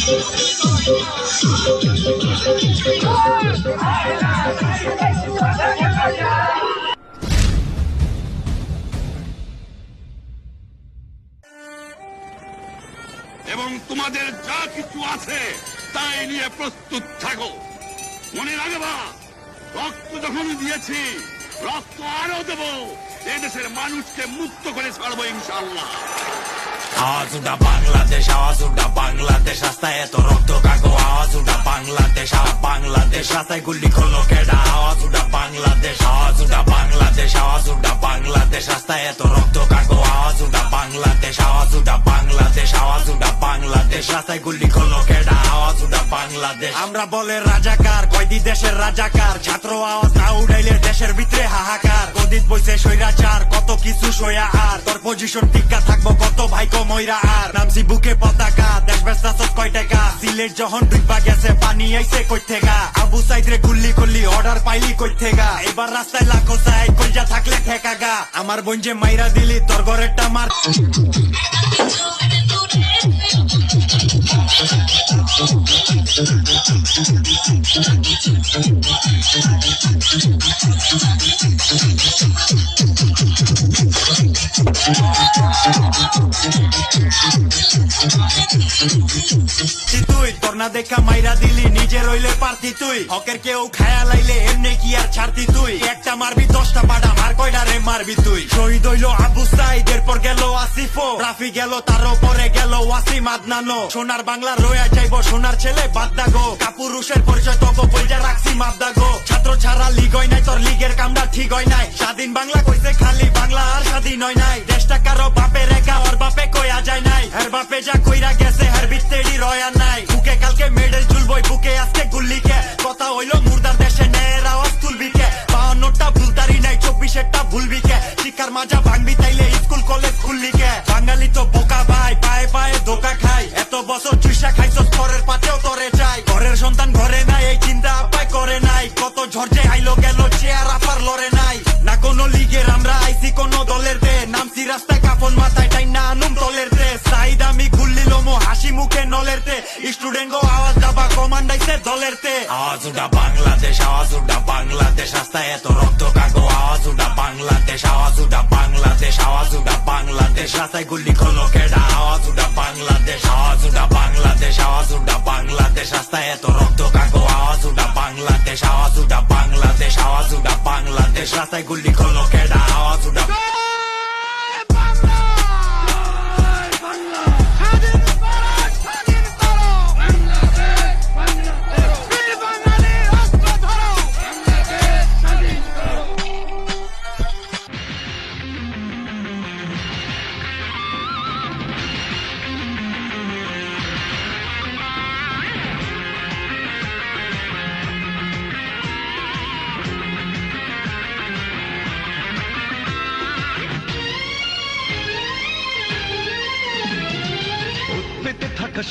এবং তোমাদের যা কিছু আছে তাই নিয়ে প্রস্তুত থাকো। মনে রাখবা, রক্ত যখন দিয়েছি, রক্ত আরো দেব। এদেশের মানুষকে মুক্ত করে ছাড়বো ইনশাআল্লাহ। আওয়াজ উঠা বাংলাদেশ, আওয়াজ উঠা বাংলাদেশ, রাস্তায় এত রক্ত কাগো। আওয়াজ উঠা বাংলাদেশ, বাংলাদেশ, রাস্তায় গুলি করলো কেডা। আওয়াজ উঠা বাংলাদেশ, আওয়াজ উঠা বাংলাদেশ, আওয়াজ উঠা বাংলাদেশ, রাস্তায় এত রক্ত কাগো। আওয়াজ উঠা বাংলাদেশ, আওয়াজ উঠা বাংলাদেশ, আওয়াজ উঠা বাংলাদেশ, রাস্তায় গুলি করলো কেডা। আওয়াজ উঠা বাংলাদেশ। আমরা বলে রাজাকার, কয়দি দেশের রাজাকার। ছাত্র আওয়াজ না উঠাইলে দেশের ভিতরে হাহাকার। গদিত বইছে স্বৈরাচার, কত কিছু সয়া। আর তোর পজিশন টিকা থাকবো কত ভাইকো ময়রা। আর নামছি বুকে পতাকা, দেশ ব্যস্ত কয় টাকা। সিলেট যখন ডুববা গেছে, পানি আইছে কই থেকা। আবু সাইদ রে গুল্লি করলি, অর্ডার পাইলি কই থেকা। এবার রাস্তায় লাখো চাই, কইজা থাকলে ঠেকা গা। আমার বোন যে মাইরা দিলি, তোর ঘরেরটা মার। তুই তোর না দেখা মাইরা দিলি, নিজে রইলে পারতি তুই। হকের কেউ খায়া লাইলে এমনি কি আর ছাড়তি তুই। একটা মারবি 10টা পাড়া, মার কয়টা রে মারবি তুই। শহীদ হইল আবু সাইদ, এরপর গেল আসিফো। রাফি গেল, তার পরে গেল ওয়াসিম আদনানো। সোনার বাংলা রয়ে যাইব, সোনার ছেলে বাদদাগো। কাপুরুষের পরিচয় তব বইজা রাখছি মাবদাগো। ছাত্র ছাড়া লিগ হয় নাই, তোর লিগের কামটা ঠিক হয় নাই। স্বাধীন বাংলা কইছে খালি, বাংলা আর স্বাধীন হয় নাই। দেশটা কারো বাপে রেখা, ওর বাপে কইয়া যায় নাই। হের বাপে যা কইরা গেছে, হের বিত্তেডি রয়া নাই। বুকে কালকে মেডেল ঝুলবই, বুকে আজকে গুল্লিকে। কথা হইল মুর্দার দেশে ন্যায়ের আওয়াজ তুলবিকে। 52টা ভুলতারি নাই, 24টা ভুলবিকে। শিক্ষার মাজা ভাঙবি তাইলে স্কুল কলেজ খুললিকে। বাঙালি তো বোকা ভাই, পায়ে পায়ে ধোকা খাই। এত বছর চুইসা খাইছ, পরের পাতেও তরে চাই। ঘরের সন্তান ঘরে নাই, এই চিন্তা আপায় করে নাই। কত ঝড়ে আইলো গেল, চেয়ার আপার লড়ে নাই। না কোনো লিগের আমরা আইসি কোন দলের দে। নামছি রাস্তায় কাফন মাথায়, টাই না আনুম দলের দে। সাইদ আমি খুললিল মো হাসি মুখে নলের তে। স্টুডেন্ট গো আওয়াজ দাবা, কমান্ডাইছে দলের তে। আওয়াজ উঠা বাংলাদেশ, আওয়াজ উঠা বাংলাদেশ, রাস্তায় এত রক্ত কাগো। আওয়াজ উঠা বাংলাদেশ, আওয়াজ উঠা বাংলাদেশ, আওয়াজ উঠা বাংলাদেশ, রাস্তায় গুলি করলো কেডা। আওয়াজ উঠা বাংলাদেশ, আওয়াজ উঠা বাংলাদেশ, আওয়াজ উঠা বাংলাদেশ, রাস্তায় এত রক্ত কাগো। আওয়াজ উঠা বাংলাদেশ, আওয়াজ উঠা বাংলাদেশ, আওয়াজ উঠা বাংলাদেশ, রাস্তায় গুলি করলো কেডা। আওয়াজ উঠা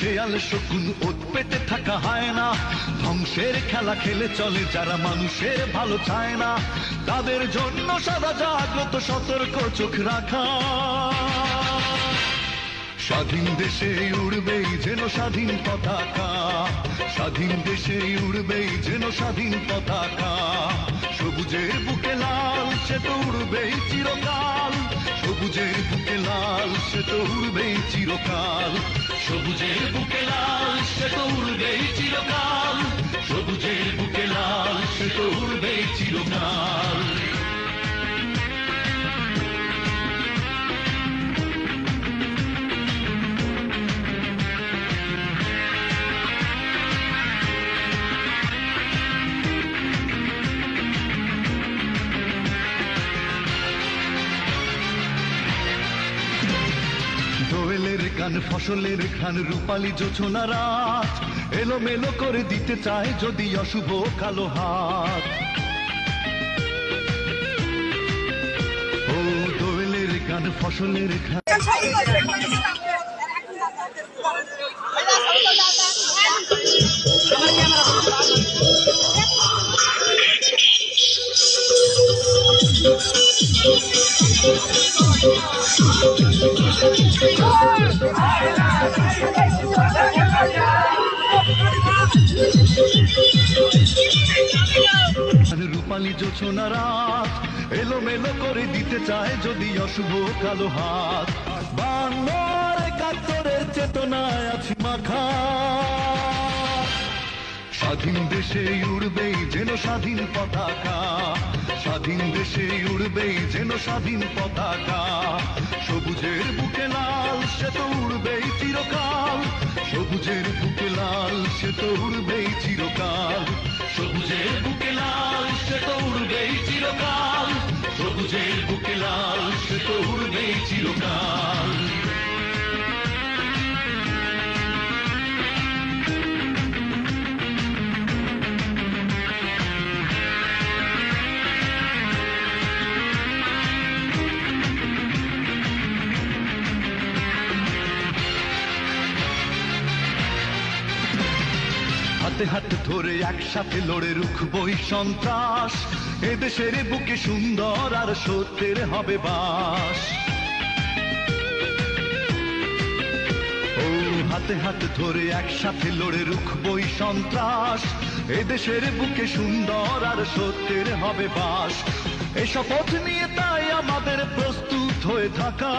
শেয়াল শকুন, ওত পেতে থাকা হয় না। ধ্বংসের খেলা খেলে চলে যারা মানুষের ভালো চায় না। তাদের জন্য সদা জাগ্রত সতর্ক চোখ রাখা। স্বাধীন দেশে উড়বেই যেন স্বাধীন পতাকা। স্বাধীন দেশে উড়বেই যেন স্বাধীন পতাকা। সবুজের বুকে লাল, সে তো উড়বেই চিরকাল। সবুজের বুকে লাল, সে তো উড়বেই চিরকাল। সবুজের বুকে লাল, সে তো উড়বেই চিরকাল। সবুজের বুকে লাল, সে তো উড়বেই চিরকাল। দোয়েলের গান, ফসলের ঘ্রাণ, রূপালী জোছনা রাত এলোমেলো করে দিতে চায় যদি অশুভ কালো হাত। ও দোয়েলের গান, ফসলের ঘ্রাণ। রূপালী জোছনা রাত এলোমেলো করে দিতে চায় যদি অশুভ কালো হাত বাংলার একাত্তরের চেতনায় আছি মাখা স্বাধীন দেশে উড়বেই যেন স্বাধীন পতাকা স্বাধীন দেশে উড়বেই যেন স্বাধীন পতাকা সবুজের বুকে লাল সে তো উড়বেই চিরকাল সবুজের বুকে লাল সে তো উড়বেই চিরকাল সবুজের বুকে লাল সে তো উড়বেই চিরকাল সবুজের বুকে লাল সে তো উড়বেই চিরকাল হাতে হাতে ধরে একসাথে লড়ে রুখবই সন্ত্রাস এদেশের বুকে সুন্দর আর সত্যের হবে বাস ও হাতে হাতে ধরে একসাথে লড়ে রুখবই সন্ত্রাস এদেশের বুকে সুন্দর আর সত্যের হবে বাস এই শপথ নিয়ে তাই আমাদের প্রস্তুত হয়ে থাকা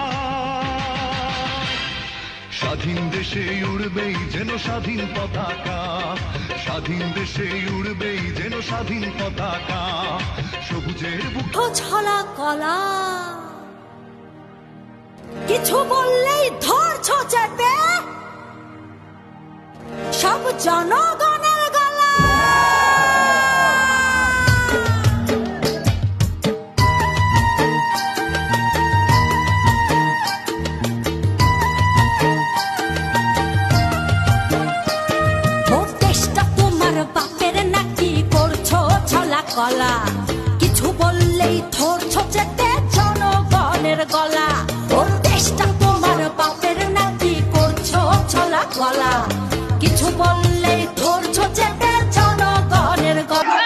স্বাধীন দেশে উড়বেই যেন স্বাধীন পতাকা স্বাধীন দেশে উড়বেই যেন স্বাধীন পতাকা সবুজের বুকে ছলা কলা কিছু বললেই ধরছ চেপে সব জনগণের গলা কলা কিছু বললেই ধরছ চেপে জনগণের গলা ওর দেশটা তোমার বাপের নাকি করছো ছলা গলা কিছু বললেই ধরছ চেপে জনগণের গলা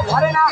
ঘরে না